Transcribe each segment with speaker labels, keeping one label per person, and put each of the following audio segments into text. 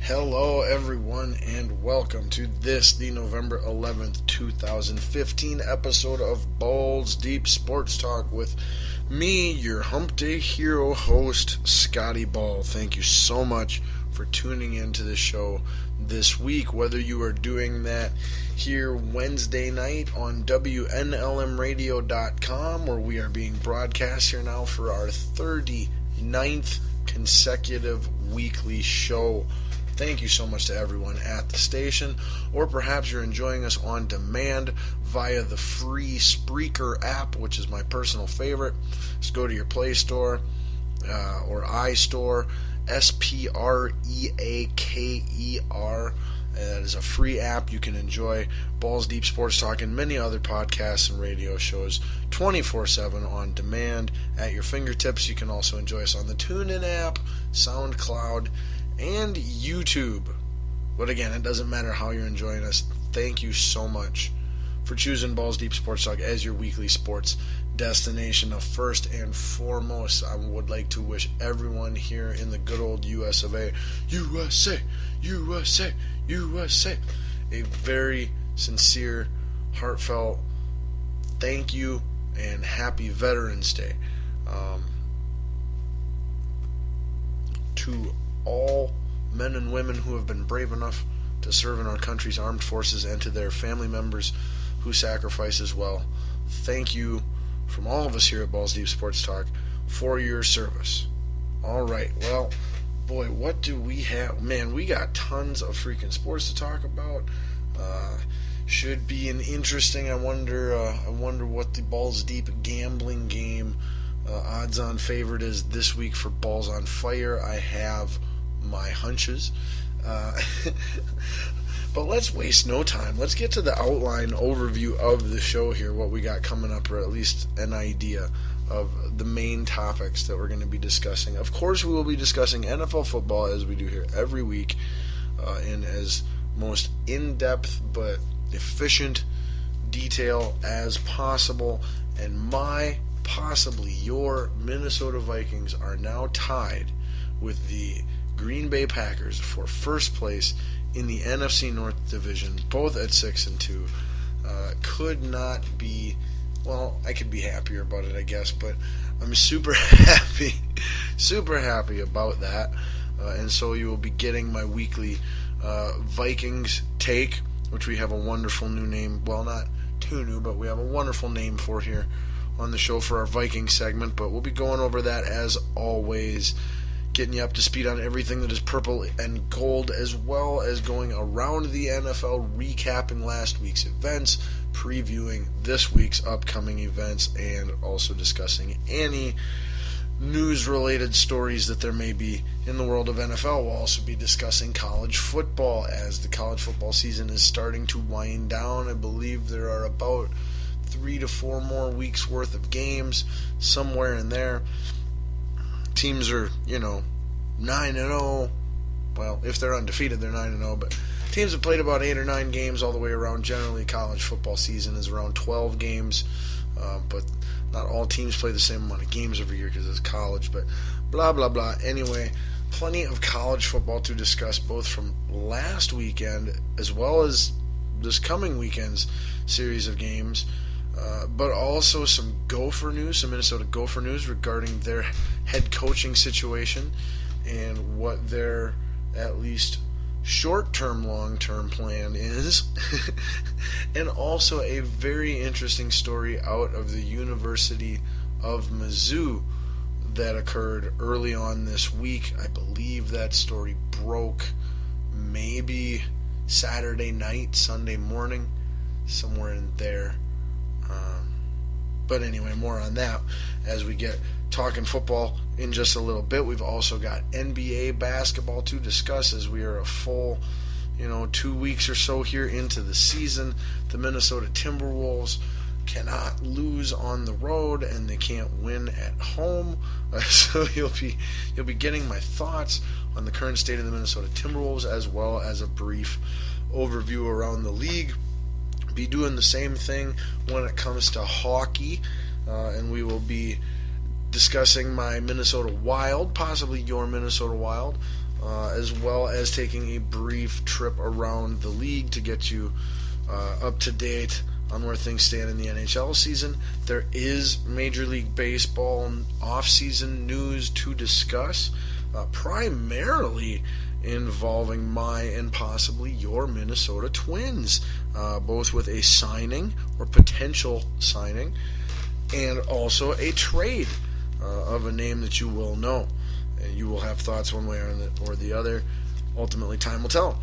Speaker 1: Hello, everyone, and welcome to the November 11th, 2015 episode of Balls Deep Sports Talk with me, your Hump Day Hero host, Scotty Ball. Thank you so much for tuning in to the show this week, whether you are doing that here Wednesday night on WNLMradio.com, where we are being broadcast here now for our 39th consecutive weekly show. Thank you so much to everyone at the station, or perhaps you're enjoying us on demand via the free Spreaker app, which is my personal favorite. Just go to your Play Store or iStore, Spreaker. That is a free app. You can enjoy Balls Deep Sports Talk and many other podcasts and radio shows 24/7 on demand at your fingertips. You can also enjoy us on the TuneIn app, SoundCloud, and YouTube. But again, it doesn't matter how you're enjoying us. Thank you so much for choosing Balls Deep Sports Talk as your weekly sports destination. Now, first and foremost, I would like to wish everyone here in the good old US of A, USA, USA, USA, a very sincere, heartfelt thank you and happy Veterans Day to all men and women who have been brave enough to serve in our country's armed forces, and to their family members who sacrifice as well. Thank you from all of us here at Balls Deep Sports Talk for your service. All right, well, boy, what do we have? Man, we got tons of freaking sports to talk about. Should be an interesting. I wonder what the Balls Deep gambling game odds-on favorite is this week for Balls on Fire. I have my hunches. But let's waste no time. Let's get to the outline overview of the show here, what we got coming up, or at least an idea of the main topics that we're going to be discussing. Of course, we will be discussing NFL football, as we do here every week, in as most in-depth but efficient detail as possible. And possibly your Minnesota Vikings are now tied with the Green Bay Packers for first place in the NFC North Division, both at 6-2. Could not be, well, I could be happier about it, I guess, but I'm super happy about that. And so you will be getting my weekly Vikings take, which we have a wonderful new name. Well, not too new, but we have a wonderful name for here on the show for our Vikings segment. But we'll be going over that as always, getting you up to speed on everything that is purple and gold, as well as going around the NFL, recapping last week's events, previewing this week's upcoming events, and also discussing any news-related stories that there may be in the world of NFL. We'll also be discussing college football as the college football season is starting to wind down. I believe there are about 3 to 4 more weeks worth of games, somewhere in there. Teams are, 9-0. Well, if they're undefeated, they're 9-0. But teams have played about 8 or 9 games all the way around. Generally, college football season is around 12 games. But not all teams play the same amount of games every year because it's college. But blah, blah, blah. Anyway, plenty of college football to discuss, both from last weekend as well as this coming weekend's series of games. But also some Gopher news, some Minnesota Gopher news regarding their head coaching situation and what their at least short-term, long-term plan is. And also a very interesting story out of the University of Mizzou that occurred early on this week. I believe that story broke maybe Saturday night, Sunday morning, somewhere in there. But anyway, more on that as we get talking football in just a little bit. We've also got NBA basketball to discuss as we are a full, 2 weeks or so here into the season. The Minnesota Timberwolves cannot lose on the road, and they can't win at home. So you'll be getting my thoughts on the current state of the Minnesota Timberwolves, as well as a brief overview around the league. Be doing the same thing when it comes to hockey, and we will be discussing my Minnesota Wild, possibly your Minnesota Wild, as well as taking a brief trip around the league to get you up to date on where things stand in the NHL season. There is Major League Baseball off-season news to discuss, primarily involving my and possibly your Minnesota Twins, both with a signing or potential signing and also a trade of a name that you will know. And you will have thoughts one way or the other. Ultimately, time will tell.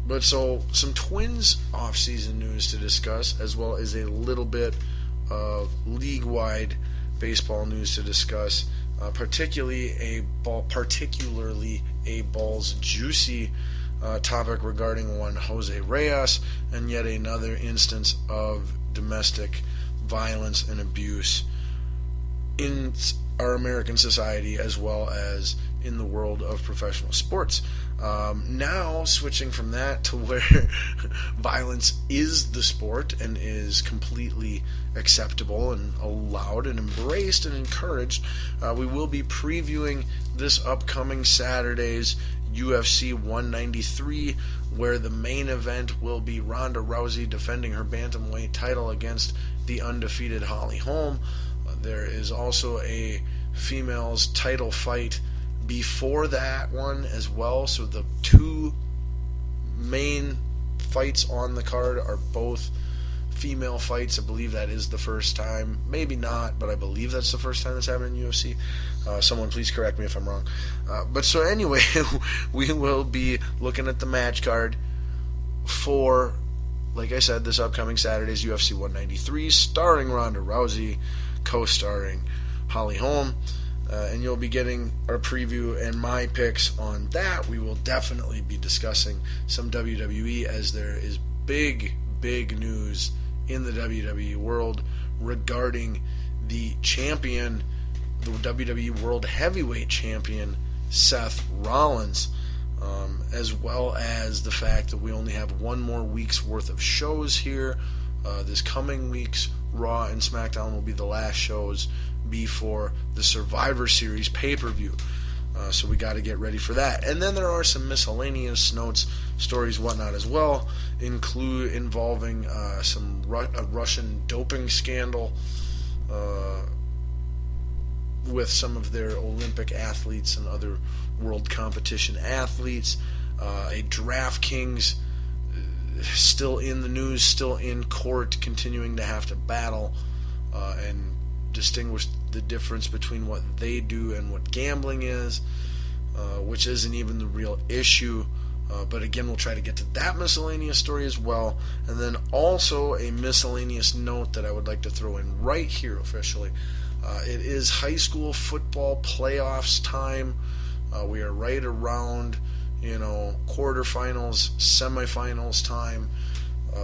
Speaker 1: But so, some Twins off-season news to discuss, as well as a little bit of league-wide baseball news to discuss, particularly a Balls juicy topic regarding one Jose Reyes and yet another instance of domestic violence and abuse in our American society as well as in the world of professional sports. Now switching from that to where violence is the sport and is completely acceptable and allowed and embraced and encouraged, we will be previewing this upcoming Saturday's UFC 193, where the main event will be Ronda Rousey defending her bantamweight title against the undefeated Holly Holm. There is also a females title fight before that one as well, so the two main fights on the card are both female fights. I believe that is the first time, maybe not, but I believe that's the first time that's happened in UFC. Someone please correct me if I'm wrong. But so anyway, we will be looking at the match card for, like I said, this upcoming Saturday's UFC 193, starring Ronda Rousey, co-starring Holly Holm. And you'll be getting our preview and my picks on that. We will definitely be discussing some WWE, as there is big news in the WWE world regarding the champion, the WWE World Heavyweight Champion, Seth Rollins, as well as the fact that we only have one more week's worth of shows here. This coming week's Raw and SmackDown will be the last shows before the Survivor Series pay-per-view. So we got to get ready for that. And then there are some miscellaneous notes, stories, whatnot as well, involving a Russian doping scandal with some of their Olympic athletes and other world competition athletes. A DraftKings still in the news, still in court, continuing to have to battle and distinguish the difference between what they do and what gambling is, which isn't even the real issue. But again, we'll try to get to that miscellaneous story as well. And then also a miscellaneous note that I would like to throw in right here officially. It is high school football playoffs time. We are right around, quarterfinals, semifinals time,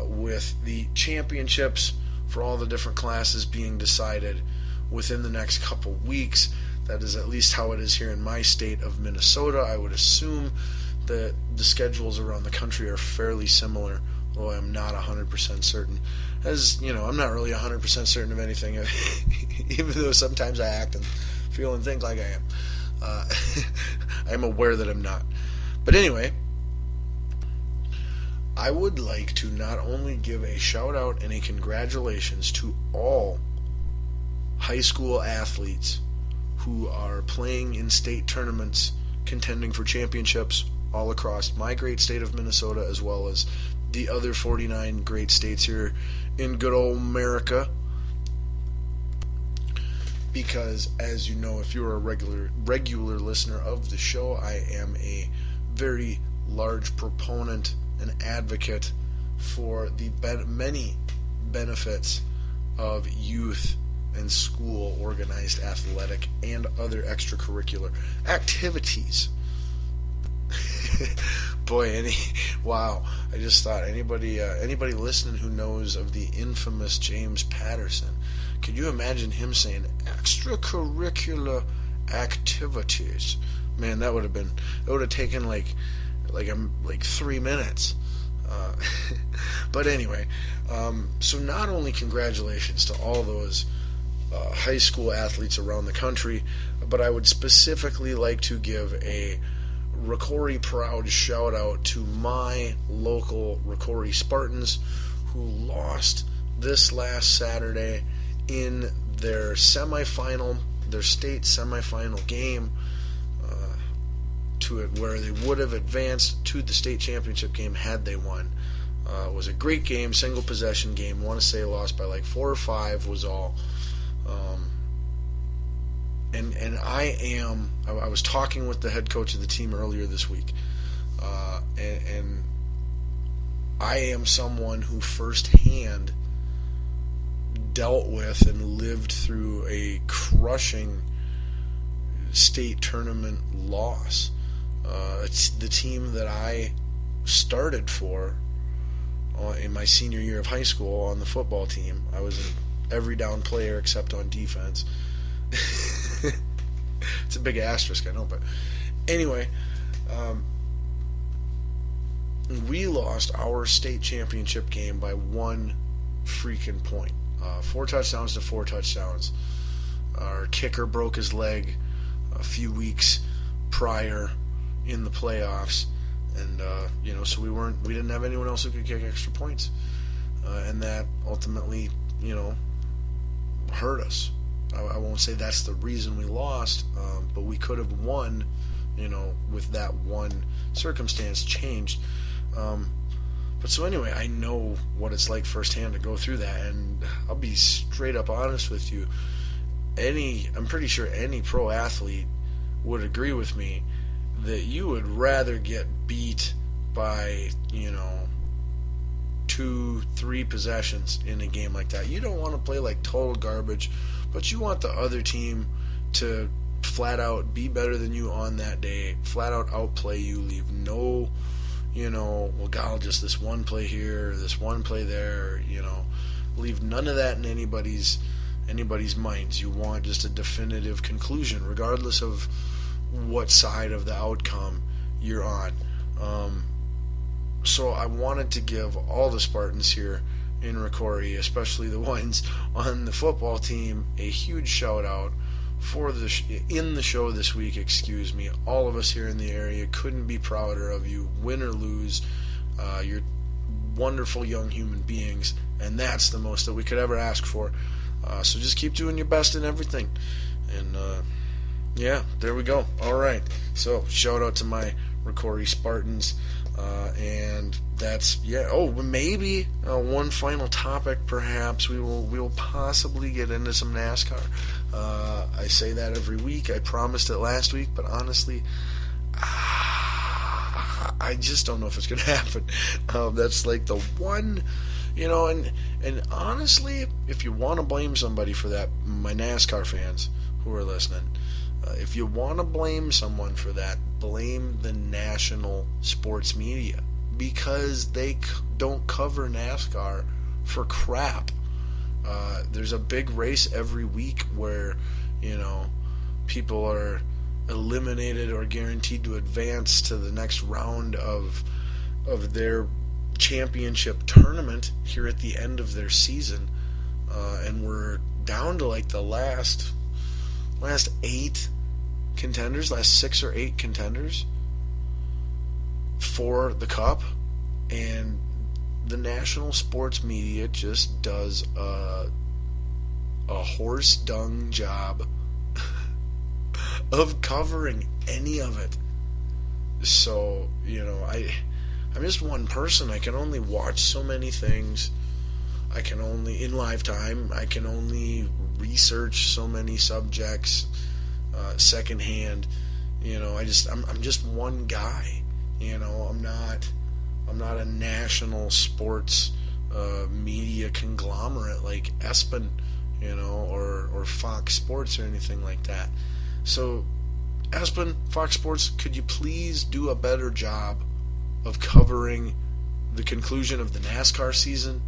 Speaker 1: with the championships for all the different classes being decided within the next couple weeks. That is at least how it is here in my state of Minnesota. I would assume that the schedules around the country are fairly similar, although I'm not 100% certain. As you know, I'm not really 100% certain of anything, even though sometimes I act and feel and think like I am. I'm aware that I'm not. But anyway, I would like to not only give a shout out and a congratulations to all high school athletes who are playing in state tournaments, contending for championships all across my great state of Minnesota, as well as the other 49 great states here in good old America. Because, as you know, if you're a regular listener of the show, I am a very large proponent and advocate for the many benefits of youth and school organized athletic and other extracurricular activities. Boy, wow! I just thought anybody listening who knows of the infamous James Patterson, could you imagine him saying extracurricular activities? Man, that would have taken like 3 minutes. But anyway, so not only congratulations to all those high school athletes around the country, but I would specifically like to give a Rocori proud shout out to my local Rocori Spartans, who lost this last Saturday in their state semifinal game, to it where they would have advanced to the state championship game had they won. It was a great game, single possession game. I want to say lost by like 4 or 5 was all. And I was talking with the head coach of the team earlier this week, and I am someone who firsthand dealt with and lived through a crushing state tournament loss. It's the team that I started for in my senior year of high school on the football team. I was an every down player except on defense. It's a big asterisk, I know, but anyway, we lost our state championship game by 1 freaking point. 4 touchdowns to 4 touchdowns. Our kicker broke his leg a few weeks prior in the playoffs, and so we didn't have anyone else who could kick extra points, and that ultimately hurt us. I won't say that's the reason we lost, but we could have won, with that one circumstance changed. But so anyway, I know what it's like firsthand to go through that, and I'll be straight up honest with you. I'm pretty sure any pro athlete would agree with me that you would rather get beat by, 2-3 possessions in a game like that. You don't want to play like total garbage, but you want the other team to flat out be better than you on that day, flat out outplay you, leave no, just this one play here, this one play there, leave none of that in anybody's minds. You want just a definitive conclusion, regardless of what side of the outcome you're on. So I wanted to give all the Spartans here in Rocori, especially the ones on the football team, a huge shout out for in the show this week. All of us here in the area couldn't be prouder of you, win or lose. You're wonderful young human beings, and that's the most that we could ever ask for. So just keep doing your best in everything. And there we go. All right. So shout out to my Rocori Spartans. And that's maybe one final topic. Perhaps we will possibly get into some NASCAR. I say that every week. I promised it last week, but honestly, I just don't know if it's going to happen. That's like the one, and honestly, if you want to blame somebody for that, my NASCAR fans who are listening, if you want to blame someone for that, blame the national sports media, because they don't cover NASCAR for crap. There's a big race every week where, people are eliminated or guaranteed to advance to the next round of their championship tournament here at the end of their season, and we're down to like the last 8 contenders, last 6 or 8 contenders for the Cup, and the national sports media just does a horse dung job of covering any of it. So, I'm just one person. I can only watch so many things. I can only, in lifetime, I can only research so many subjects secondhand. I'm just one guy. I'm not a national sports media conglomerate like ESPN, or Fox Sports or anything like that. So, ESPN, Fox Sports, could you please do a better job of covering the conclusion of the NASCAR season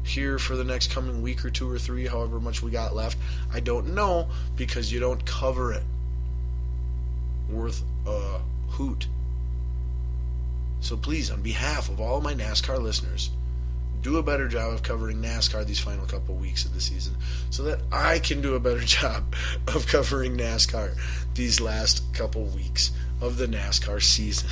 Speaker 1: here for the next coming week or 2 or 3, however much we got left? I don't know, because you don't cover it worth a hoot. So please, on behalf of all my NASCAR listeners, do a better job of covering NASCAR these final couple weeks of the season, so that I can do a better job of covering NASCAR these last couple weeks of the NASCAR season.